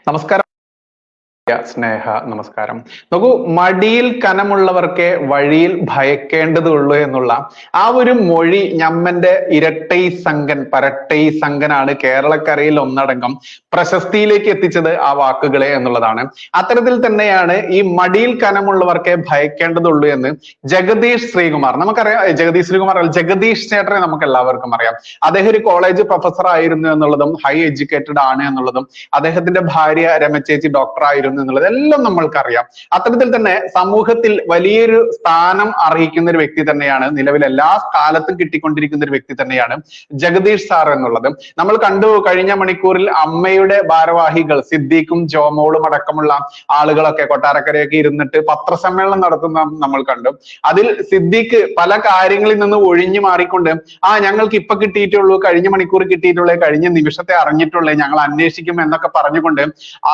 നമസ്കാരം സ്നേഹ, നമസ്കാരം. നോക്കൂ, മടിയിൽ കനമുള്ളവർക്കേ വഴിയിൽ ഭയക്കേണ്ടതുള്ളൂ എന്നുള്ള ആ ഒരു മൊഴി ഞമ്മന്റെ ഇരട്ടൈ സംഘൻ പരട്ടൈ സംഘനാണ് കേരളക്കരയിൽ ഒന്നടങ്കം പ്രശസ്തിയിലേക്ക് എത്തിച്ചത് ആ വാക്കുകളെ എന്നുള്ളതാണ്. അത്തരത്തിൽ തന്നെയാണ് ഈ മടിയിൽ കനമുള്ളവർക്കേ ഭയക്കേണ്ടതുള്ളൂ എന്ന് ജഗദീഷ് ശ്രീകുമാർ, നമുക്കറിയാം. ജഗദീഷ് ശ്രീകുമാർ അല്ല, ജഗദീഷ് ചേട്ടനെ നമുക്ക് എല്ലാവർക്കും അറിയാം. അദ്ദേഹം ഒരു കോളേജ് പ്രൊഫസർ ആയിരുന്നു എന്നുള്ളതും ഹൈ എഡ്യൂക്കേറ്റഡ് ആണ് എന്നുള്ളതും അദ്ദേഹത്തിന്റെ ഭാര്യ രമചേച്ചി ഡോക്ടർ ആയിരുന്നു എന്നുള്ളത് എല്ലാം നമ്മൾക്കറിയാം. അത്തരത്തിൽ തന്നെ സമൂഹത്തിൽ വലിയൊരു സ്ഥാനം അർഹിക്കുന്ന ഒരു വ്യക്തി തന്നെയാണ്, നിലവിൽ എല്ലാ കാലത്തും കിട്ടിക്കൊണ്ടിരിക്കുന്ന ഒരു വ്യക്തി തന്നെയാണ് ജഗദീഷ് സാർ എന്നുള്ളത്. നമ്മൾ കണ്ടു കഴിഞ്ഞ മണിക്കൂറിൽ അമ്മയുടെ ഭാരവാഹികൾ സിദ്ദീഖും ജോമോളും അടക്കമുള്ള ആളുകളൊക്കെ കൊട്ടാരക്കരയൊക്കെ ഇരുന്നിട്ട് പത്രസമ്മേളനം നടത്തുന്ന നമ്മൾ കണ്ടു. അതിൽ സിദ്ദീഖ് പല കാര്യങ്ങളിൽ നിന്ന് ഒഴിഞ്ഞു മാറിക്കൊണ്ട് ഞങ്ങൾക്ക് ഇപ്പൊ കിട്ടിയിട്ടുള്ളൂ, കഴിഞ്ഞ മണിക്കൂർ കിട്ടിയിട്ടുള്ളൂ, കഴിഞ്ഞ നിമിഷത്തെ അറിഞ്ഞിട്ടുള്ളൂ, ഞങ്ങൾ അന്വേഷിക്കും എന്നൊക്കെ പറഞ്ഞുകൊണ്ട്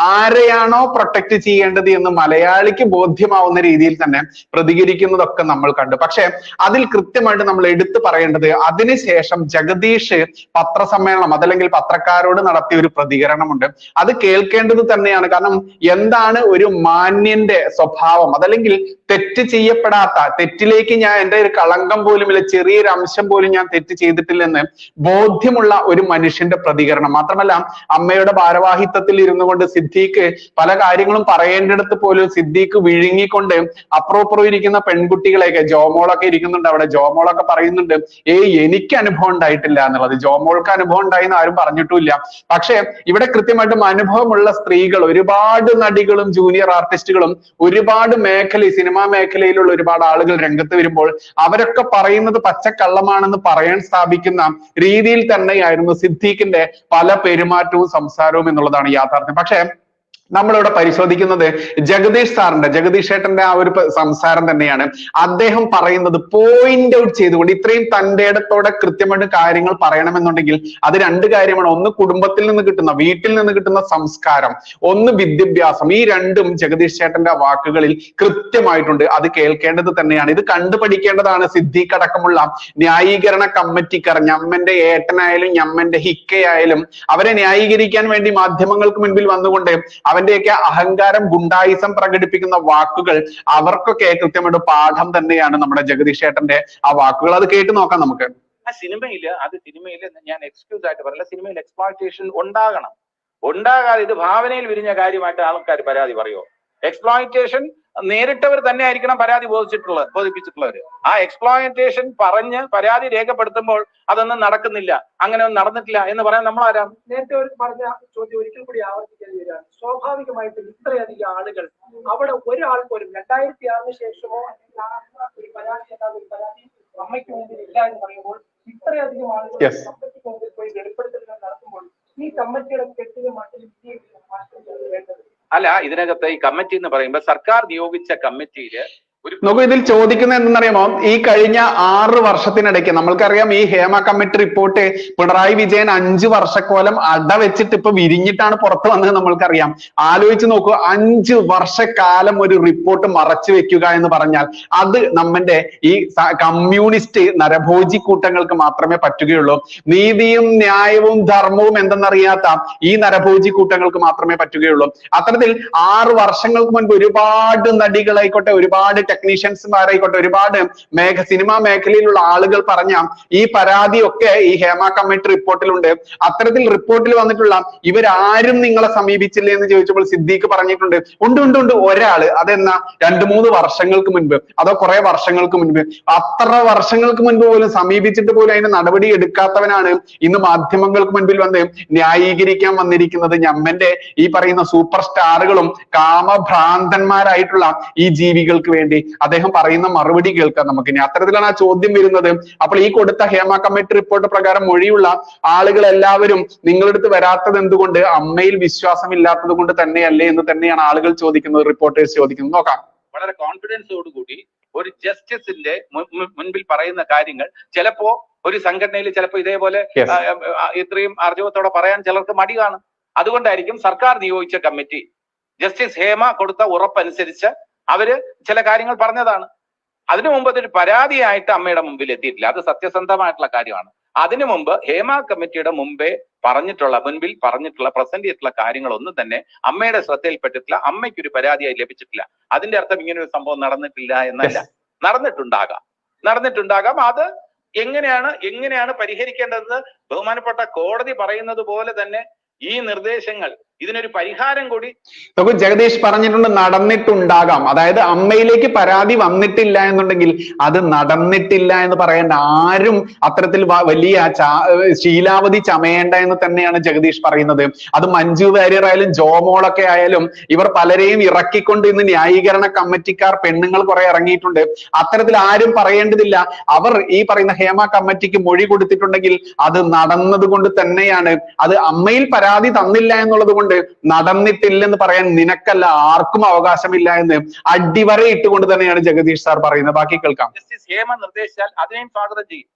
ആരെയാണോ പ്രൊട്ടക്ട് ചെയ്യേണ്ടത് എന്ന് മലയാളിക്ക് ബോധ്യമാവുന്ന രീതിയിൽ തന്നെ പ്രതികരിക്കുന്നതൊക്കെ നമ്മൾ കണ്ടു. പക്ഷെ അതിൽ കൃത്യമായിട്ട് നമ്മൾ എടുത്തു പറയേണ്ടത്, അതിനുശേഷം ജഗദീഷ് പത്രസമ്മേളനം അതല്ലെങ്കിൽ പത്രക്കാരോട് നടത്തിയ ഒരു പ്രതികരണമുണ്ട്. അത് കേൾക്കേണ്ടത് തന്നെയാണ്. കാരണം എന്താണ് ഒരു മാന്യന്റെ സ്വഭാവം, അതല്ലെങ്കിൽ തെറ്റ് ചെയ്യപ്പെടാത്ത, തെറ്റിലേക്ക് ഞാൻ എൻ്റെ ഒരു കളങ്കം പോലുമില്ല, ചെറിയൊരു അംശം പോലും ഞാൻ തെറ്റ് ചെയ്തിട്ടില്ലെന്ന് ബോധ്യമുള്ള ഒരു മനുഷ്യന്റെ പ്രതികരണം. മാത്രമല്ല, അമ്മയുടെ ഭാരവാഹിത്വത്തിൽ ഇരുന്നു കൊണ്ട് സിദ്ദീഖ് പല കാര്യങ്ങളും പറയേണ്ടിടത്ത് പോലും സിദ്ദീഖ് വിഴുങ്ങിക്കൊണ്ട് അപ്പുറം ഇരിക്കുന്ന പെൺകുട്ടികളെയൊക്കെ, ജോമോളൊക്കെ ഇരിക്കുന്നുണ്ട് അവിടെ, ജോമോളൊക്കെ പറയുന്നുണ്ട് എനിക്ക് അനുഭവം ഉണ്ടായിട്ടില്ല എന്നുള്ളത്. ജോമോൾക്ക് അനുഭവം ഉണ്ടായിന്ന് ആരും പറഞ്ഞിട്ടുമില്ല. പക്ഷെ ഇവിടെ കൃത്യമായിട്ടും അനുഭവമുള്ള സ്ത്രീകൾ, ഒരുപാട് നടികളും ജൂനിയർ ആർട്ടിസ്റ്റുകളും ഒരുപാട് സിനിമാ മേഖലയിലുള്ള ഒരുപാട് ആളുകൾ രംഗത്ത് വരുമ്പോൾ അവരൊക്കെ പറയുന്നത് പച്ചക്കള്ളമാണെന്ന് പറയാൻ സ്ഥാപിക്കുന്ന രീതിയിൽ തന്നെയായിരുന്നു സിദ്ദീഖിന്റെ പല പെരുമാറ്റവും സംസാരവും എന്നുള്ളതാണ് യാഥാർത്ഥ്യം. പക്ഷെ നമ്മളിവിടെ പരിശോധിക്കുന്നത് ജഗദീഷ് ഏട്ടന്റെ ആ ഒരു സംസാരം തന്നെയാണ്. അദ്ദേഹം പറയുന്നത് പോയിന്റ് ഔട്ട് ചെയ്തുകൊണ്ട് ഇത്രയും തന്റെ ഇടത്തോടെ കൃത്യമായിട്ട് കാര്യങ്ങൾ പറയണമെന്നുണ്ടെങ്കിൽ അത് രണ്ട് കാര്യമാണ്. ഒന്ന് കുടുംബത്തിൽ നിന്ന് കിട്ടുന്ന, വീട്ടിൽ നിന്ന് കിട്ടുന്ന സംസ്കാരം, ഒന്ന് വിദ്യാഭ്യാസം. ഈ രണ്ടും ജഗദീഷ് ചേട്ടന്റെ വാക്കുകളിൽ കൃത്യമായിട്ടുണ്ട്. അത് കേൾക്കേണ്ടത് തന്നെയാണ്. ഇത് കണ്ടുപഠിക്കേണ്ടതാണ് സിദ്ദീഖ് അടക്കമുള്ള ന്യായീകരണ കമ്മിറ്റിക്കാർ. ഞമ്മന്റെ ഏട്ടനായാലും ഞമ്മന്റെ ഹിക്കയായാലും അവരെ ന്യായീകരിക്കാൻ വേണ്ടി മാധ്യമങ്ങൾക്ക് മുൻപിൽ വന്നുകൊണ്ട് അവന്റെയൊക്കെ അഹങ്കാരം, ഗുണ്ടായിസം പ്രകടിപ്പിക്കുന്ന വാക്കുകൾ അവർക്കൊക്കെ കൃത്യമായിട്ട് പാഠം തന്നെയാണ് നമ്മുടെ ജഗദീഷ് ചേട്ടന്റെ ആ വാക്കുകൾ. അത് കേട്ട് നോക്കാം നമുക്ക്. സിനിമയില് ഞാൻ എക്സ്ക്യൂസ് ആയിട്ട് പറയില്ല, സിനിമയിൽ എക്സ്പ്ലോയിറ്റേഷൻ ഉണ്ടാകാതെ ഇത് ഭാവനയിൽ വിരിഞ്ഞ കാര്യമായിട്ട് ആൾക്കാർ പരാതി പറയോ? എക്സ്പ്ലോയിറ്റേഷൻ നേരിട്ടവർ തന്നെ ആയിരിക്കണം പരാതി ബോധിപ്പിച്ചിട്ടുള്ളവര്. ആ എക്സ്പ്ലോയിറ്റേഷൻ പറഞ്ഞ് പരാതി രേഖപ്പെടുത്തുമ്പോൾ അതൊന്നും നടക്കുന്നില്ല, അങ്ങനെ ഒന്നും നടന്നിട്ടില്ല എന്ന് പറയാൻ നമ്മളാരാം? നേരത്തെ പറഞ്ഞ ചോദ്യം ഒരിക്കൽ കൂടി ആവർത്തിക്കാൻ വരികയാണ്. സ്വാഭാവികമായിട്ടും ഇത്രയധികം ആളുകൾ അവിടെ ഒരാൾ പോലും 2006 ശേഷമോ ഒരു പരാതി അമ്മയ്ക്ക് മുമ്പിൽ ഇല്ല എന്ന് പറയുമ്പോൾ ഇത്രയധികം ആളുകൾ കമ്മിറ്റിക്ക് മുമ്പിൽ പോയി വെളിപ്പെടുത്തലുകൾ നടത്തുമ്പോൾ ഈ കമ്മിറ്റിയുടെ കെട്ടിയ മട്ടിൽ മാറ്റം വേണ്ടത് അല്ല. ഇതിനകത്ത് ഈ കമ്മിറ്റി എന്ന് പറയുമ്പോൾ സർക്കാർ നിയോഗിച്ച കമ്മിറ്റിയില് നോക്കൂ, ഇതിൽ ചോദിക്കുന്നത് എന്തെന്നറിയാമോ? ഈ കഴിഞ്ഞ 6 വർഷത്തിനിടയ്ക്ക് നമ്മൾക്കറിയാം, ഈ ഹേമ കമ്മിറ്റി റിപ്പോർട്ട് പിണറായി വിജയൻ 5 വർഷക്കാലം അടവെച്ചിട്ട് ഇപ്പൊ വിരിഞ്ഞിട്ടാണ് പുറത്തു വന്നത് നമ്മൾക്കറിയാം. ആലോചിച്ച് നോക്കൂ, 5 വർഷക്കാലം ഒരു റിപ്പോർട്ട് മറച്ചു വെക്കുക എന്ന് പറഞ്ഞാൽ അത് നമ്മന്റെ ഈ കമ്മ്യൂണിസ്റ്റ് നരഭോജി കൂട്ടങ്ങൾക്ക് മാത്രമേ പറ്റുകയുള്ളൂ. നീതിയും ന്യായവും ധർമ്മവും എന്തെന്നറിയാത്ത ഈ നരഭോജി കൂട്ടങ്ങൾക്ക് മാത്രമേ പറ്റുകയുള്ളൂ. അത്തരത്തിൽ 6 വർഷങ്ങൾക്ക് മുൻപ് ഒരുപാട് നടികളായിക്കോട്ടെ, ഒരുപാട് ടെക്നീഷ്യൻസ്മാരായിക്കോട്ടെ, ഒരുപാട് സിനിമാ മേഖലയിലുള്ള ആളുകൾ പറഞ്ഞ ഈ പരാതിയൊക്കെ ഈ ഹേമ കമ്മിറ്റി റിപ്പോർട്ടിലുണ്ട്. അത്തരത്തിൽ റിപ്പോർട്ടിൽ വന്നിട്ടുള്ള ഇവരാരും നിങ്ങളെ സമീപിച്ചില്ലേ എന്ന് ചോദിച്ചപ്പോൾ സിദ്ദീഖ് പറഞ്ഞിട്ടുണ്ട്, ഉണ്ട് ഒരാള്. അതെന്നാ 2-3 വർഷങ്ങൾക്ക് മുൻപ്, അതോ കുറെ വർഷങ്ങൾക്ക് മുൻപ്. അത്ര വർഷങ്ങൾക്ക് മുൻപ് പോലും സമീപിച്ചിട്ട് പോലും അതിന് നടപടി എടുക്കാത്തവനാണ് ഇന്ന് മാധ്യമങ്ങൾക്ക് മുൻപിൽ വന്ന് ന്യായീകരിക്കാൻ വന്നിരിക്കുന്നത്. ഞമ്മന്റെ ഈ പറയുന്ന സൂപ്പർ സ്റ്റാറുകളും കാമഭ്രാന്തന്മാരായിട്ടുള്ള ഈ ജീവികൾക്ക് വേണ്ടി അദ്ദേഹം പറയുന്ന മറുപടി കേൾക്കാം നമുക്ക്. ഇനി അത്തരത്തിലാണ് ആ ചോദ്യം വരുന്നത്. അപ്പോൾ ഈ കൊടുത്ത ഹേമ കമ്മിറ്റി റിപ്പോർട്ട് പ്രകാരം മൊഴിയുള്ള ആളുകൾ എല്ലാവരും നിങ്ങളടുത്ത് വരാത്തത് എന്തുകൊണ്ട്? അമ്മയിൽ വിശ്വാസം ഇല്ലാത്തത് കൊണ്ട് തന്നെയല്ലേ എന്ന് തന്നെയാണ് ആളുകൾ ചോദിക്കുന്നത്, റിപ്പോർട്ടേഴ്സ് ചോദിക്കുന്നത്. നോക്കാം. വളരെ കോൺഫിഡൻസോടുകൂടി ഒരു ജസ്റ്റിസിന്റെ മുൻപിൽ പറയുന്ന കാര്യങ്ങൾ ചിലപ്പോ ഒരു സംഘടനയിൽ ചിലപ്പോ ഇതേപോലെ ഇത്രയും ആർജവത്തോടെ പറയാൻ ചിലർക്ക് മടി കാണും. അതുകൊണ്ടായിരിക്കും സർക്കാർ നിയോഗിച്ച കമ്മിറ്റി ജസ്റ്റിസ് ഹേമ കൊടുത്ത ഉറപ്പനുസരിച്ച് അവര് ചില കാര്യങ്ങൾ പറഞ്ഞതാണ്. അതിനു മുമ്പ് അതൊരു പരാതിയായിട്ട് അമ്മയുടെ മുമ്പിൽ എത്തിയിട്ടില്ല. അത് സത്യസന്ധമായിട്ടുള്ള കാര്യമാണ്. അതിനു മുമ്പ് ഹേമ കമ്മിറ്റിയുടെ മുൻപിൽ പറഞ്ഞിട്ടുള്ള പ്രസന്റ് ചെയ്തിട്ടുള്ള കാര്യങ്ങളൊന്നും തന്നെ അമ്മയുടെ ശ്രദ്ധയിൽപ്പെട്ടിട്ടില്ല. അമ്മയ്ക്ക് ഒരു പരാതിയായി ലഭിച്ചിട്ടില്ല. അതിന്റെ അർത്ഥം ഇങ്ങനെ ഒരു സംഭവം നടന്നിട്ടില്ല എന്നല്ല. നടന്നിട്ടുണ്ടാകാം. അത് എങ്ങനെയാണ് പരിഹരിക്കേണ്ടത്? ബഹുമാനപ്പെട്ട കോടതി പറയുന്നത് പോലെ തന്നെ ഈ നിർദ്ദേശങ്ങൾ ഇതിനൊരു പരിഹാരം കൂടി നമുക്ക് ജഗദീഷ് പറഞ്ഞിട്ടുണ്ട്, നടന്നിട്ടുണ്ടാകാം. അതായത് അമ്മയിലേക്ക് പരാതി വന്നിട്ടില്ല എന്നുണ്ടെങ്കിൽ അത് നടന്നിട്ടില്ല എന്ന് പറയേണ്ട. ആരും അത്തരത്തിൽ വലിയ ശീലാവധി ചമയേണ്ട എന്ന് തന്നെയാണ് ജഗദീഷ് പറയുന്നത്. അത് മഞ്ജു വാര്യർ ആയാലും ജോമോളൊക്കെ ആയാലും ഇവർ പലരെയും ഇറക്കിക്കൊണ്ട് ഇന്ന് ന്യായീകരണ കമ്മിറ്റിക്കാർ പെണ്ണുങ്ങൾ കുറെ ഇറങ്ങിയിട്ടുണ്ട്. അത്തരത്തിൽ ആരും പറയേണ്ടതില്ല. അവർ ഈ പറയുന്ന ഹേമ കമ്മിറ്റിക്ക് മൊഴി കൊടുത്തിട്ടുണ്ടെങ്കിൽ അത് നടന്നത് കൊണ്ട് തന്നെയാണ്. അത് അമ്മയിൽ പരാതി തന്നില്ല എന്നുള്ളത് കൊണ്ട് നടന്നിട്ടില്ലെന്ന് പറയാൻ നിനക്കല്ല ആർക്കും അവകാശമില്ല എന്ന് അടിവര ഇട്ടുകൊണ്ട് തന്നെയാണ് ജഗദീഷ് സാർ പറയുന്നത്. ബാക്കി കേൾക്കാം. ജസ്റ്റിസ് ഹേമ നിർദ്ദേശിച്ചാൽ അതിനെയും സ്വാഗതം ചെയ്യും.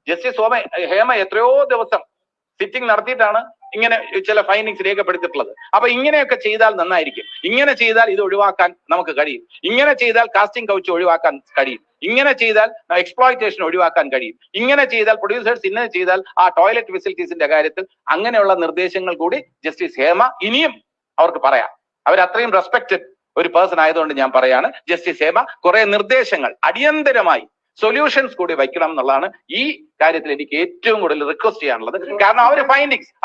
ജസ്റ്റിസ് ഹേമ എത്രയോ ദിവസം സിറ്റിംഗ് നടത്തിയിട്ടാണ് ഇങ്ങനെ ചില ഫൈൻഡിങ്സ് രേഖപ്പെടുത്തിയിട്ടുള്ളത്. അപ്പൊ ഇങ്ങനെയൊക്കെ ചെയ്താൽ നന്നായിരിക്കും. ഇങ്ങനെ ചെയ്താൽ ഇത് ഒഴിവാക്കാൻ നമുക്ക് കഴിയും. ഇങ്ങനെ ചെയ്താൽ കാസ്റ്റിംഗ് കൗച്ച് ഒഴിവാക്കാൻ കഴിയും. ഇങ്ങനെ ചെയ്താൽ എക്സ്പ്ലോയിറ്റേഷൻ ഒഴിവാക്കാൻ കഴിയും. ഇങ്ങനെ ചെയ്താൽ പ്രൊഡ്യൂസേഴ്സ് ഇങ്ങനെ ചെയ്താൽ ആ ടോയ്ലറ്റ് ഫെസിലിറ്റീസിന്റെ കാര്യത്തിൽ അങ്ങനെയുള്ള നിർദ്ദേശങ്ങൾ കൂടി ജസ്റ്റിസ് ഹേമ ഇനിയും അവർക്ക് പറയാം. അവരത്രയും റെസ്പെക്റ്റഡ് ഒരു പേഴ്സൺ ആയതുകൊണ്ട് ഞാൻ പറയാണ്, ജസ്റ്റിസ് ഹേമ കുറെ നിർദ്ദേശങ്ങൾ അടിയന്തരമായി സൊല്യൂഷൻസ് കൂടി വയ്ക്കണം എന്നുള്ളതാണ് ഈ കാര്യത്തിൽ എനിക്ക് ഏറ്റവും കൂടുതൽ റിക്വസ്റ്റ് ചെയ്യാനുള്ളത്. കാരണം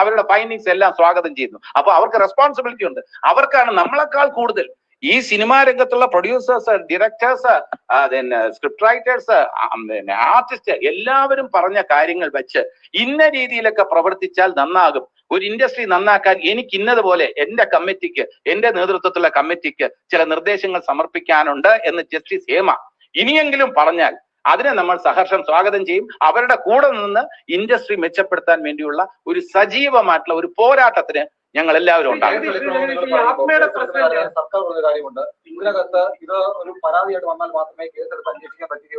അവരുടെ ഫൈൻഡിങ്സ് എല്ലാം സ്വാഗതം ചെയ്യുന്നു. അപ്പൊ അവർക്ക് റെസ്പോൺസിബിലിറ്റി ഉണ്ട്. അവർക്കാണ് നമ്മളെക്കാൾ കൂടുതൽ ഈ സിനിമാ രംഗത്തുള്ള producers, directors, script writers, artist എല്ലാവരും പറഞ്ഞ കാര്യങ്ങൾ വെച്ച് ഇന്ന രീതിയിലൊക്കെ പ്രവർത്തിച്ചാൽ നന്നാകും. ഒരു ഇൻഡസ്ട്രി നന്നാക്കാൻ എനിക്ക് ഇന്നതുപോലെ എന്റെ കമ്മിറ്റിക്ക്, എന്റെ നേതൃത്വത്തിലുള്ള കമ്മിറ്റിക്ക് ചില നിർദ്ദേശങ്ങൾ സമർപ്പിക്കാനുണ്ട് എന്ന് ജസ്റ്റിസ് ഹേമ ഇനിയെങ്കിലും പറഞ്ഞാൽ അതിനെ നമ്മൾ സഹർഷം സ്വാഗതം ചെയ്യും. അവരുടെ കൂടെ നിന്ന് ഇൻഡസ്ട്രി മെച്ചപ്പെടുത്താൻ വേണ്ടിയുള്ള ഒരു സജീവമായിട്ടുള്ള ഒരു പോരാട്ടത്തിന് ഞങ്ങൾ എല്ലാവരും ഉണ്ടാകും.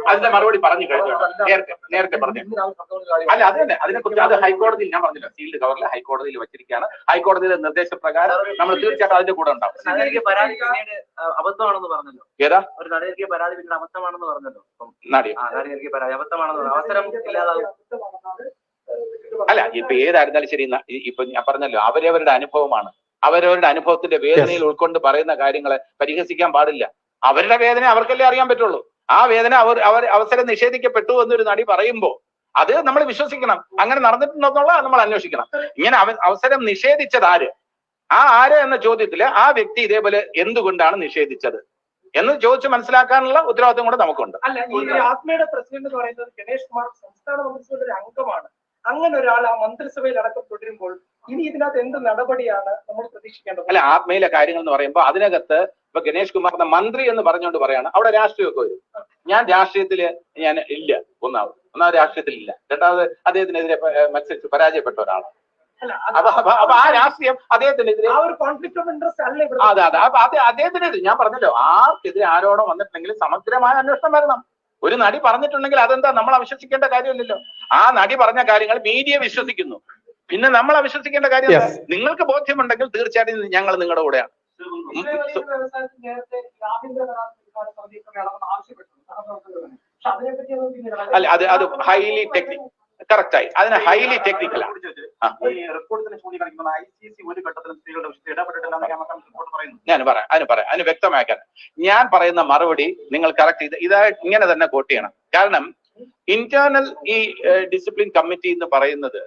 അതിന്റെ മറുപടി പറഞ്ഞു കഴിഞ്ഞു, നേരത്തെ പറഞ്ഞു. അല്ല, അത് തന്നെ, അതിനെക്കുറിച്ച് അത് ഹൈക്കോടതിയിൽ ഞാൻ പറഞ്ഞില്ല, സീൽഡ് കവറിൽ ഹൈക്കോടതിയിൽ വെച്ചിരിക്കുകയാണ്. ഹൈക്കോടതിയിലെ നിർദ്ദേശപ്രകാരം നമ്മൾ തീർച്ചയായിട്ടും അതിന്റെ കൂടെ ഉണ്ടാവും. അബദ്ധമാണെന്ന് പറഞ്ഞല്ലോ. ഏതാ ഒരു നടികൾക്ക് പരാതി പിന്നീട് അബദ്ധമാണെന്ന് പറഞ്ഞല്ലോ. നടികൾക്ക് പരാതി അബദ്ധമാണെന്ന് അവസരം ഇല്ലാതാകും. അല്ല, ഇപ്പൊ ഏതായിരുന്നാലും ശരി, ഇപ്പൊ ഞാൻ പറഞ്ഞല്ലോ, അവരവരുടെ അനുഭവമാണ്. അവരവരുടെ അനുഭവത്തിന്റെ വേദനയിൽ ഉൾക്കൊണ്ട് പറയുന്ന കാര്യങ്ങളെ പരിഹസിക്കാൻ പാടില്ല. അവരുടെ വേദന അവർക്കല്ലേ അറിയാൻ പറ്റുള്ളൂ. ആ വേദന അവർ അവസരം നിഷേധിക്കപ്പെട്ടു എന്നൊരു നടി പറയുമ്പോ അത് നമ്മൾ വിശ്വസിക്കണം. അങ്ങനെ നടന്നിട്ടുണ്ടെന്നുള്ള നമ്മൾ അന്വേഷിക്കണം. ഇങ്ങനെ അവസരം നിഷേധിച്ചത് ആര് എന്ന ചോദ്യത്തില് ആ വ്യക്തി ഇതേപോലെ എന്തുകൊണ്ടാണ് നിഷേധിച്ചത് എന്ന് ചോദിച്ച് മനസ്സിലാക്കാനുള്ള ഉത്തരവാദിത്വം കൂടെ നമുക്കുണ്ട്. അല്ല, ഈ ആത്മയുടെ പ്രസിഡന്റ് എന്ന് പറയുന്നത് ഗണേഷ് കുമാർ സംസ്ഥാന മന്ത്രിസഭയുടെ ഒരു അംഗമാണ്. അങ്ങനെ ഒരാൾ ആ മന്ത്രിസഭയിൽ അടക്കം തുടരുമ്പോൾ ഇനി ഇതിനകത്ത് എന്ത് നടപടിയാണ് നമ്മൾ പ്രതീക്ഷിക്കേണ്ടത്? അല്ല, ആത്മയിലെ കാര്യങ്ങൾ എന്ന് പറയുമ്പോൾ അതിനകത്ത് ഇപ്പൊ ഗണേഷ് കുമാറിന്റെ മന്ത്രി എന്ന് പറഞ്ഞുകൊണ്ട് പറയാണ് അവിടെ രാഷ്ട്രീയമൊക്കെ വരും. ഞാൻ രാഷ്ട്രീയത്തില് ഇല്ല. ഒന്നാമത് രാഷ്ട്രീയത്തിലില്ല. രണ്ടാമത് അദ്ദേഹത്തിനെതിരെ മത്സരിച്ച് പരാജയപ്പെട്ട ഒരാളാണ്. അപ്പൊ ആ രാഷ്ട്രീയം അദ്ദേഹത്തിനെതിരെ അതെ അദ്ദേഹത്തിനെതിരെ ഞാൻ പറഞ്ഞല്ലോ, ആർക്കെതിരെ ആരോപണം വന്നിട്ടുണ്ടെങ്കിൽ സമഗ്രമായ അന്വേഷണം വരണം. ഒരു നടി പറഞ്ഞിട്ടുണ്ടെങ്കിൽ അതെന്താ നമ്മൾ അവിശ്വസിക്കേണ്ട കാര്യമില്ലല്ലോ. ആ നടി പറഞ്ഞ കാര്യങ്ങൾ മീഡിയ വിശ്വസിക്കുന്നു, പിന്നെ നമ്മൾ അവിശ്വസിക്കേണ്ട കാര്യം. നിങ്ങൾക്ക് ബോധ്യമുണ്ടെങ്കിൽ തീർച്ചയായിട്ടും ഞങ്ങൾ നിങ്ങളുടെ കൂടെയാണ്. അല്ല, അത് ഹൈലി ടെക്നിക് കറക്റ്റ് ആയി, അതിന് ഹൈലി ടെക്നിക്കലാണ്. ഞാൻ പറയാം, അതിന് വ്യക്തമാക്കാൻ ഞാൻ പറയുന്ന മറുപടി നിങ്ങൾ കറക്റ്റ് ഇങ്ങനെ തന്നെ കോട്ട് ചെയ്യണം. കാരണം ഇന്റേണൽ ഈ ഡിസിപ്ലിൻ കമ്മിറ്റി എന്ന് പറയുന്നത്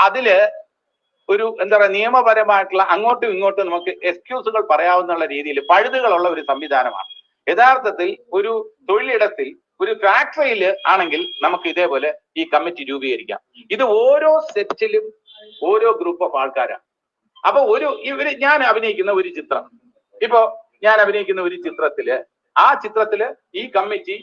അതില് ഒരു എന്താ പറയുക, നിയമപരമായിട്ടുള്ള അങ്ങോട്ടും ഇങ്ങോട്ടും നമുക്ക് എക്സ്ക്യൂസുകൾ പറയാവുന്ന രീതിയിൽ പഴുതുകളുള്ള ഒരു സംവിധാനമാണ്. യഥാർത്ഥത്തിൽ ഒരു തൊഴിലിടത്തിൽ ഒരു ഫാക്ടറിയിൽ ആണെങ്കിൽ നമുക്ക് ഇതേപോലെ ഈ കമ്മിറ്റി രൂപീകരിക്കാം. ഇത് ഓരോ സെറ്റിലും ഓരോ ഗ്രൂപ്പ് ഓഫ് ആൾക്കാരാണ്. അപ്പൊ ഞാൻ അഭിനയിക്കുന്ന ഒരു ചിത്രം, ഞാൻ അഭിനയിക്കുന്ന ഒരു ചിത്രത്തില് ആ ചിത്രത്തില് ഈ കമ്മിറ്റി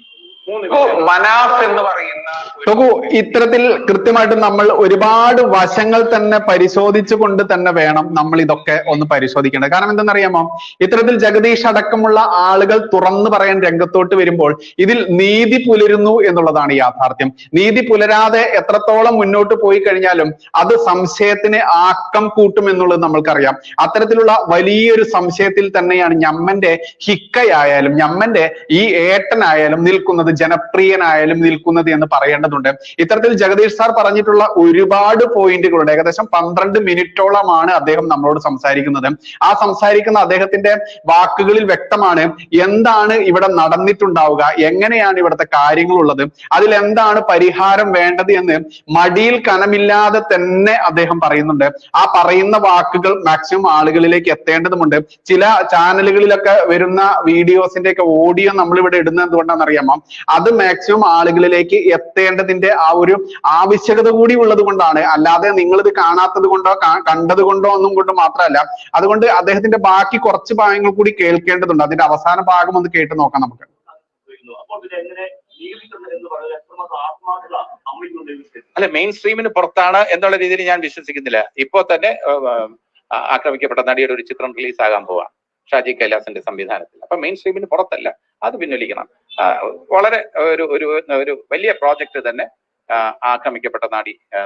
മനാഫ് എന്ന് പറയുന്ന നോക്കൂ, ഇത്തരത്തിൽ കൃത്യമായിട്ട് നമ്മൾ ഒരുപാട് വശങ്ങൾ തന്നെ പരിശോധിച്ചു കൊണ്ട് തന്നെ വേണം നമ്മൾ ഇതൊക്കെ ഒന്ന് പരിശോധിക്കേണ്ടത്. കാരണം എന്തെന്നറിയാമോ, ഇത്തരത്തിൽ ജഗദീഷ് അടക്കമുള്ള ആളുകൾ തുറന്നു പറയാൻ രംഗത്തോട്ട് വരുമ്പോൾ ഇതിൽ നീതി പുലരുന്നു എന്നുള്ളതാണ് യാഥാർത്ഥ്യം. നീതി പുലരാതെ എത്രത്തോളം മുന്നോട്ട് പോയി കഴിഞ്ഞാലും അത് സംശയത്തിന് ആക്കം കൂട്ടും എന്നുള്ളത് നമ്മൾക്കറിയാം. അത്തരത്തിലുള്ള വലിയൊരു സംശയത്തിൽ തന്നെയാണ് ഞമ്മന്റെ ഹിക്കയായാലും ഞമ്മന്റെ ഈ ഏട്ടനായാലും നിൽക്കുന്നത്. നിൽക്കുന്നത്, ജനപ്രിയനായാലും നിൽക്കുന്നത് എന്ന് പറയേണ്ടതുണ്ട്. ഇത്തരത്തിൽ ജഗദീഷ് സാർ പറഞ്ഞിട്ടുള്ള ഒരുപാട് പോയിന്റുകളുണ്ട്. ഏകദേശം 12 മിനിറ്റോളമാണ് അദ്ദേഹം നമ്മളോട് സംസാരിക്കുന്നത്. ആ സംസാരിക്കുന്ന അദ്ദേഹത്തിന്റെ വാക്കുകളിൽ വ്യക്തമാണ് എന്താണ് ഇവിടെ നടന്നിട്ടുണ്ടാവുക, എങ്ങനെയാണ് ഇവിടുത്തെ കാര്യങ്ങളുള്ളത്, അതിൽ എന്താണ് പരിഹാരം വേണ്ടത് എന്ന് മടിയിൽ കനമില്ലാതെ തന്നെ അദ്ദേഹം പറയുന്നുണ്ട്. ആ പറയുന്ന വാക്കുകൾ മാക്സിമം ആളുകളിലേക്ക് എത്തേണ്ടതുണ്ട്. ചില ചാനലുകളിലൊക്കെ വരുന്ന വീഡിയോസിന്റെ ഒക്കെ ഓഡിയോ നമ്മളിവിടെ ഇടുന്നത് എന്തുകൊണ്ടാണെന്ന് അറിയാമോ? അത് മാക്സിമം ആളുകളിലേക്ക് എത്തേണ്ടതിന്റെ ആ ഒരു ആവശ്യകത കൂടി ഉള്ളത് കൊണ്ടാണ്. അല്ലാതെ നിങ്ങളിത് കാണാത്തത് കൊണ്ടോ കണ്ടത് കൊണ്ടോ ഒന്നും കൊണ്ട് മാത്രമല്ല. അതുകൊണ്ട് അദ്ദേഹത്തിന്റെ ബാക്കി കുറച്ച് ഭാഗങ്ങൾ കൂടി കേൾക്കേണ്ടതുണ്ട്. അതിന്റെ അവസാന ഭാഗം ഒന്ന് കേട്ട് നോക്കാം നമുക്ക്. അല്ല, മെയിൻ സ്ട്രീമിന് പുറത്താണ് എന്നുള്ള രീതിയിൽ ഞാൻ വിശ്വസിക്കുന്നില്ല. ഇപ്പോ തന്നെ ആക്രമിക്കപ്പെട്ട നടിയുടെ ഒരു ചിത്രം റിലീസ് ആകാൻ പോവാണ് ഷാജി കൈലാസിന്റെ സംവിധാനത്തിൽ. അപ്പൊ മെയിൻ സ്ട്രീമിന് പുറത്തല്ല, അത് പിൻവലിക്കണം. വളരെ ഒരു വലിയ പ്രോജക്റ്റ് തന്നെ ആക്രമിക്കപ്പെട്ട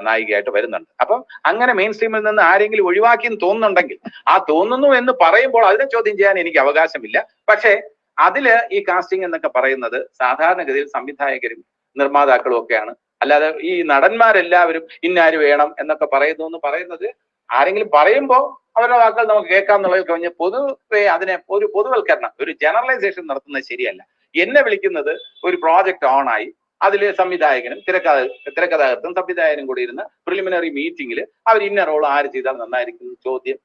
നായികയായിട്ട് വരുന്നുണ്ട്. അപ്പം അങ്ങനെ മെയിൻ സ്ട്രീമിൽ നിന്ന് ആരെങ്കിലും ഒഴിവാക്കി എന്ന് തോന്നുന്നുണ്ടെങ്കിൽ, ആ തോന്നുന്നു എന്ന് പറയുമ്പോൾ അതിനെ ചോദ്യം ചെയ്യാൻ എനിക്ക് അവകാശമില്ല. പക്ഷേ അതില് ഈ കാസ്റ്റിംഗ് എന്നൊക്കെ പറയുന്നത് സാധാരണഗതിയിൽ സംവിധായകരും നിർമ്മാതാക്കളും ഒക്കെയാണ്. അല്ലാതെ ഈ നടന്മാരെല്ലാവരും ഇന്നാര് വേണം എന്നൊക്കെ പറയുന്നത് ആരെങ്കിലും പറയുമ്പോൾ അവരുടെ വാക്കുകൾ നമുക്ക് കേൾക്കാം എന്നുള്ളതിൽ കഴിഞ്ഞ് പൊതുവെ അതിനെ ഒരു പൊതുവൽക്കരണം, ഒരു ജനറലൈസേഷൻ നടത്തുന്നത് ശരിയല്ല. എന്നെ വിളിക്കുന്നത് ഒരു പ്രോജക്റ്റ് ഓണായി, അതിൽ സംവിധായകനും തിരക്കഥാകൃത്തും സംവിധായകനും കൂടി ഇരുന്ന് പ്രിലിമിനറി മീറ്റിംഗിൽ അവർ ഇന്ന റോൾ ആര് ചെയ്താൽ നന്നായിരിക്കും ചോദ്യം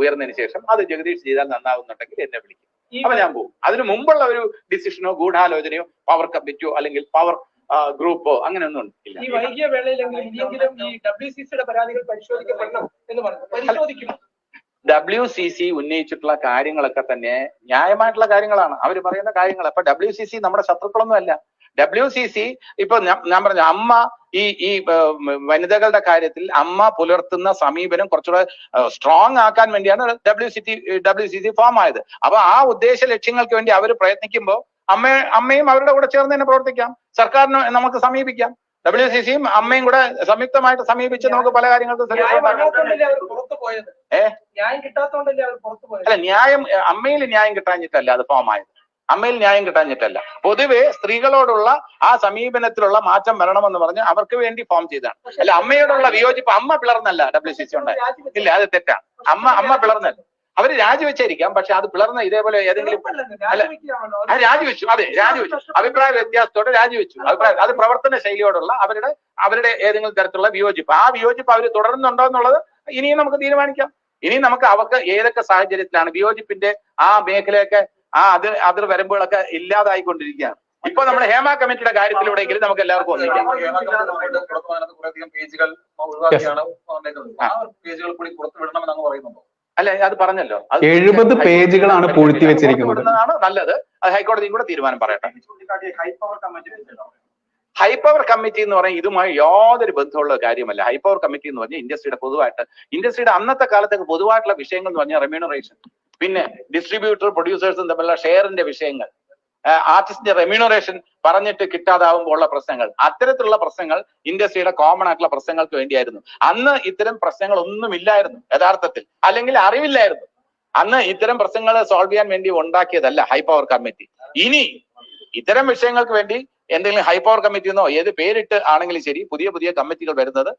ഉയർന്നതിന് ശേഷം അത് ജഗദീഷ് ചെയ്താൽ നന്നാവുന്നുണ്ടെങ്കിൽ എന്നെ വിളിക്കും. അപ്പൊ ഞാൻ പോകും. അതിനു മുമ്പുള്ള ഒരു ഡിസിഷനോ ഗൂഢാലോചനയോ പവർ കമ്മിറ്റിയോ അല്ലെങ്കിൽ പവർ ഗ്രൂപ്പോ അങ്ങനെയൊന്നും ഇല്ല. ഈ വൈകിയ വേളയിലെങ്കിലും ഈ WCCയുടെ പരാതികൾ പരിശോധിക്കപ്പെടണം എന്ന് പറഞ്ഞു. പരിശോധിക്കണം. WCC ഉന്നയിച്ചിട്ടുള്ള കാര്യങ്ങളൊക്കെ തന്നെ ന്യായമായിട്ടുള്ള കാര്യങ്ങളാണ്. അവർ പറയുന്ന കാര്യങ്ങൾ. അപ്പൊ WCC നമ്മുടെ ശത്രുക്കളൊന്നും അല്ല. WCC ഇപ്പൊ ഞാൻ പറഞ്ഞ അമ്മ ഈ വനിതകളുടെ കാര്യത്തിൽ അമ്മ പുലർത്തുന്ന സമീപനം കുറച്ചുകൂടെ സ്ട്രോങ് ആക്കാൻ വേണ്ടിയാണ് WCC ഫോം ആയത്. അപ്പൊ ആ ഉദ്ദേശ ലക്ഷ്യങ്ങൾക്ക് വേണ്ടി അവർ പ്രയത്നിക്കുമ്പോൾ അമ്മയും അവരുടെ കൂടെ ചേർന്ന് തന്നെ പ്രവർത്തിക്കാം. സർക്കാരിന് നമുക്ക് സമീപിക്കാം. WCCയും അമ്മയും കൂടെ സംയുക്തമായിട്ട് സമീപിച്ച് നമുക്ക് പല കാര്യങ്ങൾക്കും അല്ല, അമ്മയിൽ ന്യായം കിട്ടാഞ്ഞിട്ടല്ല അത് ഫോം ആയത്. അമ്മയിൽ ന്യായം കിട്ടാഞ്ഞിട്ടല്ല. പൊതുവെ സ്ത്രീകളോടുള്ള ആ സമീപനത്തിലുള്ള മാറ്റം വരണമെന്ന് പറഞ്ഞ് അവർക്ക് വേണ്ടി ഫോം ചെയ്തതാണ്. അല്ല, അമ്മയോടുള്ള വിയോജിപ്പ് അമ്മ പിളർന്നല്ല WCC ഉണ്ടായി. ഇല്ല, അത് തെറ്റാണ്. അമ്മ പിളർന്നല്ല. അവര് രാജിവെച്ചായിരിക്കാം, പക്ഷെ അത് പിളർന്ന ഇതേപോലെ ഏതെങ്കിലും അല്ല, രാജിവെച്ചു. അതെ, രാജിവെച്ചു. അഭിപ്രായ വ്യത്യാസത്തോടെ രാജിവെച്ചു. അത് പ്രവർത്തന ശൈലിയോടുള്ള അവരുടെ ഏതെങ്കിലും തരത്തിലുള്ള വിയോജിപ്പ്. ആ വിയോജിപ്പ് അവർ തുടരുന്നുണ്ടോ എന്നുള്ളത് ഇനിയും നമുക്ക് തീരുമാനിക്കാം. ഇനി നമുക്ക് അവർക്ക് ഏതൊക്കെ സാഹചര്യത്തിലാണ് വിയോജിപ്പിന്റെ ആ മേഖലയൊക്കെ അതിർ വരുമ്പോഴൊക്കെ ഇല്ലാതായിക്കൊണ്ടിരിക്കുകയാണ്. ഇപ്പൊ നമ്മുടെ ഹേമ കമ്മിറ്റിയുടെ കാര്യത്തിലൂടെയെങ്കിലും നമുക്ക് എല്ലാവർക്കും ഒന്നിക്കാം. അല്ല, അത് പറഞ്ഞല്ലോ, 70 പേജുകളാണ് പൂഴ്ത്തി വെച്ചിരിക്കുന്നത്. നല്ലത്. അത് ഹൈക്കോടതിയും കൂടെ തീരുമാനം പറയട്ടെ. ഹൈപ്പവർ കമ്മിറ്റി എന്ന് പറഞ്ഞാൽ ഇതുമായി യാതൊരു ബന്ധമുള്ള കാര്യമല്ല. ഹൈപ്പവർ കമ്മിറ്റി എന്ന് പറഞ്ഞാൽ ഇൻഡസ്ട്രിയുടെ അന്നത്തെ കാലത്തൊക്കെ പൊതുവായിട്ടുള്ള വിഷയങ്ങൾ എന്ന് പറഞ്ഞാൽ റെമ്യൂണറേഷൻ, പിന്നെ ഡിസ്ട്രിബ്യൂട്ടർ പ്രൊഡ്യൂസേഴ്സും തമ്മിലുള്ള ഷെയറിന്റെ വിഷയങ്ങൾ, ആർട്ടിസ്റ്റിന്റെ റെമ്യൂണറേഷൻ പറഞ്ഞിട്ട് കിട്ടാതാവുമ്പോൾ ഉള്ള പ്രശ്നങ്ങൾ, അത്തരത്തിലുള്ള പ്രശ്നങ്ങൾ ഇൻഡസ്ട്രിയുടെ കോമൺ ആയിട്ടുള്ള പ്രശ്നങ്ങൾക്ക് വേണ്ടിയായിരുന്നു. അന്ന് ഇത്തരം പ്രശ്നങ്ങൾ ഒന്നും ഇല്ലായിരുന്നു യഥാർത്ഥത്തിൽ, അല്ലെങ്കിൽ അറിവില്ലായിരുന്നു. അന്ന് ഇത്തരം പ്രശ്നങ്ങൾ സോൾവ് ചെയ്യാൻ വേണ്ടി ഉണ്ടാക്കിയതല്ല ഹൈപ്പവർ കമ്മിറ്റി. ഇനി ഇത്തരം വിഷയങ്ങൾക്ക് വേണ്ടി എന്തെങ്കിലും ഹൈപ്പവർ കമ്മിറ്റി എന്നോ ഏത് പേരിട്ട് ആണെങ്കിലും ശരി, പുതിയ കമ്മിറ്റികൾ വരുന്നത്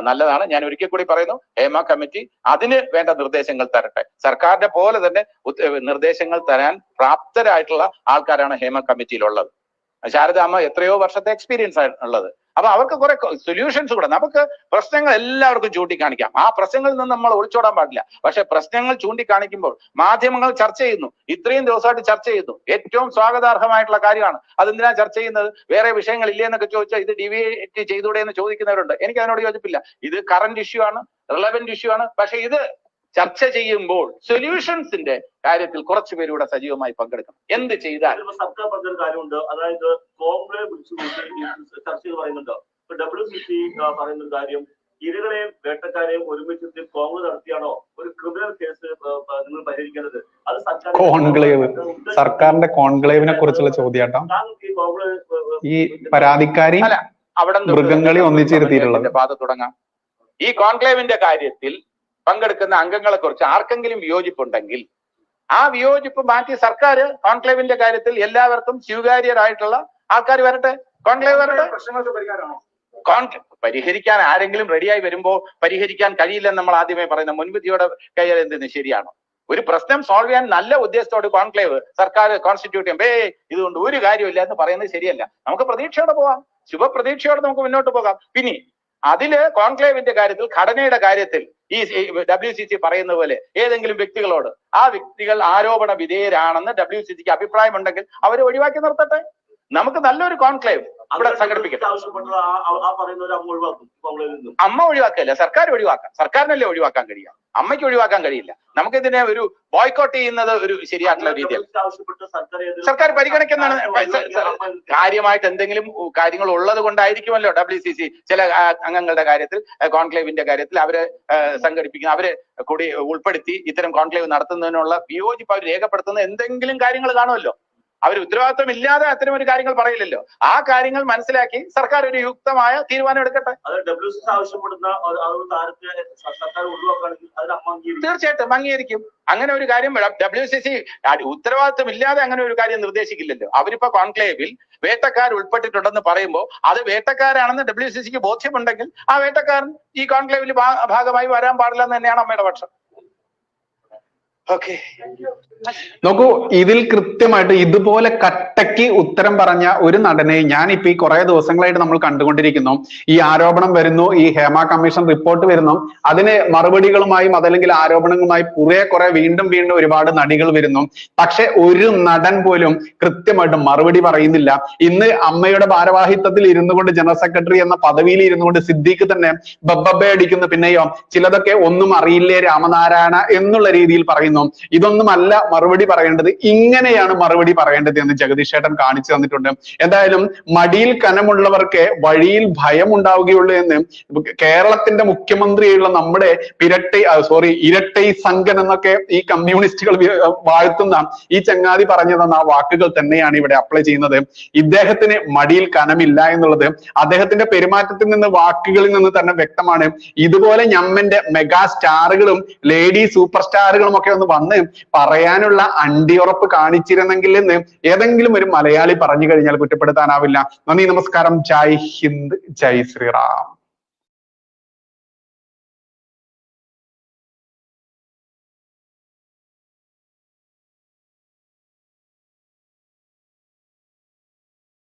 നല്ലതാണ്. ഞാൻ ഒരിക്കൽ കൂടി പറയുന്നു, ഹേമ കമ്മിറ്റി അതിന് വേണ്ട നിർദ്ദേശങ്ങൾ തരട്ടെ. സർക്കാരിന്റെ പോലെ തന്നെ നിർദ്ദേശങ്ങൾ തരാൻ പ്രാപ്തരായിട്ടുള്ള ആൾക്കാരാണ് ഹേമ കമ്മിറ്റിയിലുള്ളത്. ശാരദാമ്മ എത്രയോ വർഷത്തെ എക്സ്പീരിയൻസ് ഉള്ളത്. അപ്പൊ അവർക്ക് കുറെ സൊല്യൂഷൻസ് കൂടെ. നമുക്ക് പ്രശ്നങ്ങൾ എല്ലാവർക്കും ചൂണ്ടിക്കാണിക്കാം. ആ പ്രശ്നങ്ങളിൽ നിന്ന് നമ്മൾ ഒളിച്ചോടാൻ പാടില്ല. പക്ഷെ പ്രശ്നങ്ങൾ ചൂണ്ടിക്കാണിക്കുമ്പോൾ മാധ്യമങ്ങൾ ചർച്ച ചെയ്യുന്നു. ഇത്രയും ദിവസമായിട്ട് ചർച്ച ചെയ്യുന്നു. ഏറ്റവും സ്വാഗതാർഹമായിട്ടുള്ള കാര്യമാണ്. അതെന്തിനാ ചർച്ച ചെയ്യുന്നത്? വേറെ വിഷയങ്ങൾ ഇല്ലേ എന്നൊക്കെ ചോദിച്ചാൽ ഇത് ഡിവിയേറ്റ് ചെയ്തൂടെ എന്ന് ചോദിക്കുന്നവരുണ്ട്. എനിക്ക് അതിനോട് യോജിപ്പില്ല. ഇത് കറന്റ് ഇഷ്യൂ ആണ്, റിലവന്റ് ഇഷ്യൂ ആണ്. പക്ഷെ ഇത് ചർച്ച ചെയ്യുമ്പോൾ സൊല്യൂഷൻസിന്റെ കാര്യത്തിൽ കുറച്ചു പേരൂടെ സജീവമായി പങ്കെടുക്കണം. എന്ത് ചെയ്താൽ സർക്കാർ പറഞ്ഞൊരു കാര്യമുണ്ട്, അതായത് കോംപ്ലേ ചർച്ച ചെയ്ത് പറയുന്നുണ്ട്. WCC പറയുന്ന ഒരു കാര്യം, ഇരകളെയും വേട്ടക്കാരെയും ഒരുമിച്ച് കോൺഗ്രസ് നടത്തിയാണോ ഒരു ക്രിമിനൽ കേസ് നിങ്ങൾ പരിഹരിക്കേണ്ടത്? അത് സർക്കാരിന്റെ കോൺക്ലേവിനെ കുറിച്ചുള്ള ചോദ്യാട്ടോ. ഈ പരാതിക്കാരി അവിടെ മൃഗങ്ങളെ ഒന്നിച്ചിരുത്തിയിട്ടുള്ളത് പാത തുടങ്ങാം. ഈ കോൺക്ലേവിന്റെ കാര്യത്തിൽ പങ്കെടുക്കുന്ന അംഗങ്ങളെ കുറിച്ച് ആർക്കെങ്കിലും വിയോജിപ്പുണ്ടെങ്കിൽ ആ വിയോജിപ്പ് മാറ്റി സർക്കാർ കോൺക്ലേവിന്റെ കാര്യത്തിൽ എല്ലാവർക്കും സ്വീകാര്യരായിട്ടുള്ള ആൾക്കാർ വരട്ടെ, കോൺക്ലേവ് വരട്ടെ. പ്രശ്നങ്ങൾക്ക് പരിഹാരമാണോ? പരിഹരിക്കാൻ ആരെങ്കിലും റെഡിയായി വരുമ്പോ പരിഹരിക്കാൻ കഴിയില്ലെന്ന് നമ്മൾ ആദ്യമേ പറയുന്ന മുൻവിധിയോടെ കൈകാര്യം എന്തെന്ന് ശരിയാണോ? ഒരു പ്രശ്നം സോൾവ് ചെയ്യാൻ നല്ല ഉദ്ദേശത്തോട് കോൺക്ലേവ് സർക്കാർ കോൺസ്റ്റിറ്റ്യൂട്ട് ചെയ്യുമ്പോ ഇതുകൊണ്ട് ഒരു കാര്യമില്ല എന്ന് പറയുന്നത് ശരിയല്ല. നമുക്ക് പ്രതീക്ഷയോടെ പോകാം, ശുഭപ്രതീക്ഷയോടെ നമുക്ക് മുന്നോട്ട് പോകാം. പിന്നെ അതില് കോൺക്ലേവിന്റെ കാര്യത്തിൽ, ഘടനയുടെ കാര്യത്തിൽ ഈ WCC പറയുന്ന പോലെ ഏതെങ്കിലും വ്യക്തികളോട് ആ വ്യക്തികൾ ആരോപണ വിധേയരാണെന്ന് WCCക്ക് അഭിപ്രായം ഉണ്ടെങ്കിൽ അവരെ ഒഴിവാക്കി നിർത്തട്ടെ. നമുക്ക് നല്ലൊരു കോൺക്ലേവ് ഇവിടെ സംഘടിപ്പിക്കട്ടെ. അമ്മ ഒഴിവാക്കല്ല, സർക്കാർ ഒഴിവാക്കാം. സർക്കാരിനല്ലേ ഒഴിവാക്കാൻ കഴിയുക, അമ്മയ്ക്ക് ഒഴിവാക്കാൻ കഴിയില്ല. നമുക്കിതിനെ ഒരു ബോയ്ക്കോട്ട് ചെയ്യുന്നത് ഒരു ശരിയായിട്ടുള്ള രീതിയിൽ സർക്കാർ പരിഗണിക്കുന്നതാണ്. കാര്യമായിട്ട് എന്തെങ്കിലും കാര്യങ്ങൾ ഉള്ളത് കൊണ്ടായിരിക്കുമല്ലോ WCC ചില അംഗങ്ങളുടെ കാര്യത്തിൽ, കോൺക്ലേവിന്റെ കാര്യത്തിൽ അവരെ സംഘടിപ്പിക്കുന്ന, അവരെ കൂടി ഉൾപ്പെടുത്തി ഇത്തരം കോൺക്ലേവ് നടത്തുന്നതിനുള്ള വിയോജിപ്പ് അവർ രേഖപ്പെടുത്തുന്ന എന്തെങ്കിലും കാര്യങ്ങൾ കാണുമല്ലോ. അവർ ഉത്തരവാദിത്വം ഇല്ലാതെ അത്തരം ഒരു കാര്യങ്ങൾ പറയില്ലല്ലോ. ആ കാര്യങ്ങൾ മനസ്സിലാക്കി സർക്കാർ ഒരു യുക്തമായ തീരുമാനം എടുക്കട്ടെ. തീർച്ചയായിട്ടും അംഗീകരിക്കും. അങ്ങനെ ഒരു കാര്യം WCC ഉത്തരവാദിത്വം ഇല്ലാതെ അങ്ങനെ ഒരു കാര്യം നിർദ്ദേശിക്കില്ലല്ലോ. അവരിപ്പോ കോൺക്ലേവിൽ വേട്ടക്കാർ ഉൾപ്പെട്ടിട്ടുണ്ടെന്ന് പറയുമ്പോൾ അത് വേട്ടക്കാരാണെന്ന് WCCക്ക് ബോധ്യമുണ്ടെങ്കിൽ ആ വേട്ടക്കാരൻ ഈ കോൺക്ലേവിൽ ഭാഗമായി വരാൻ പാടില്ലെന്ന് തന്നെയാണ് അമ്മയുടെ പക്ഷം. നോക്കൂ, ഇതിൽ കൃത്യമായിട്ട് ഇതുപോലെ കട്ടയ്ക്ക് ഉത്തരം പറഞ്ഞ ഒരു നടനെ ഞാനിപ്പോ ഈ കുറെ ദിവസങ്ങളായിട്ട് നമ്മൾ കണ്ടുകൊണ്ടിരിക്കുന്നു. ഈ ആരോപണം വരുന്നു, ഈ ഹേമ കമ്മീഷൻ റിപ്പോർട്ട് വരുന്നു, അതിന് മറുപടികളുമായും അതല്ലെങ്കിൽ ആരോപണങ്ങളുമായി കുറെ വീണ്ടും ഒരുപാട് നടികൾ വരുന്നു. പക്ഷെ ഒരു നടൻ പോലും കൃത്യമായിട്ട് മറുപടി പറയുന്നില്ല. ഇന്ന് അമ്മയുടെ ഭാരവാഹിത്വത്തിൽ ഇരുന്നു കൊണ്ട്, ജനറൽ സെക്രട്ടറി എന്ന പദവിയിൽ ഇരുന്നു കൊണ്ട് സിദ്ദീഖ് തന്നെ ബബ്ബബെ അടിക്കുന്നു. പിന്നെയോ ചിലതൊക്കെ ഒന്നും അറിയില്ലേ രാമനാരായണ എന്നുള്ള രീതിയിൽ പറയുന്നു. ഇതൊന്നുമല്ല മറുപടി പറയേണ്ടത്, ഇങ്ങനെയാണ് മറുപടി പറയേണ്ടത് എന്ന് ജഗദീഷ് ചേട്ടൻ കാണിച്ചു തന്നിട്ടുണ്ട്. എന്തായാലും മടിയിൽ കനമുള്ളവർക്ക് വഴിയിൽ ഭയം ഉണ്ടാവുകയുള്ളൂ എന്ന് കേരളത്തിന്റെ മുഖ്യമന്ത്രിയുള്ള നമ്മുടെ ഇരട്ടൈ സംഘൻ എന്നൊക്കെ ഈ കമ്മ്യൂണിസ്റ്റുകൾ വാഴ്ത്തുന്ന ഈ ചങ്ങാതി പറഞ്ഞു തന്ന ആ വാക്കുകൾ തന്നെയാണ് ഇവിടെ അപ്ലൈ ചെയ്യുന്നത്. ഇദ്ദേഹത്തിന് മടിയിൽ കനമില്ല എന്നുള്ളത് അദ്ദേഹത്തിന്റെ പെരുമാറ്റത്തിൽ നിന്ന്, വാക്കുകളിൽ നിന്ന് തന്നെ വ്യക്തമാണ്. ഇതുപോലെ ഞമ്മന്റെ മെഗാ സ്റ്റാറുകളും ലേഡി സൂപ്പർ സ്റ്റാറുകളും ഒക്കെ ഒന്ന് വന്ന് പറയാനുള്ള അണ്ടിയുറപ്പ് കാണിച്ചിരുന്നെങ്കിൽ എന്ന് ഏതെങ്കിലും ഒരു മലയാളി പറഞ്ഞു കഴിഞ്ഞാൽ കുറ്റപ്പെടുത്താനാവില്ല. നന്ദി, നമസ്കാരം, ജയ് ഹിന്ദ്, ജയ് ശ്രീറാം.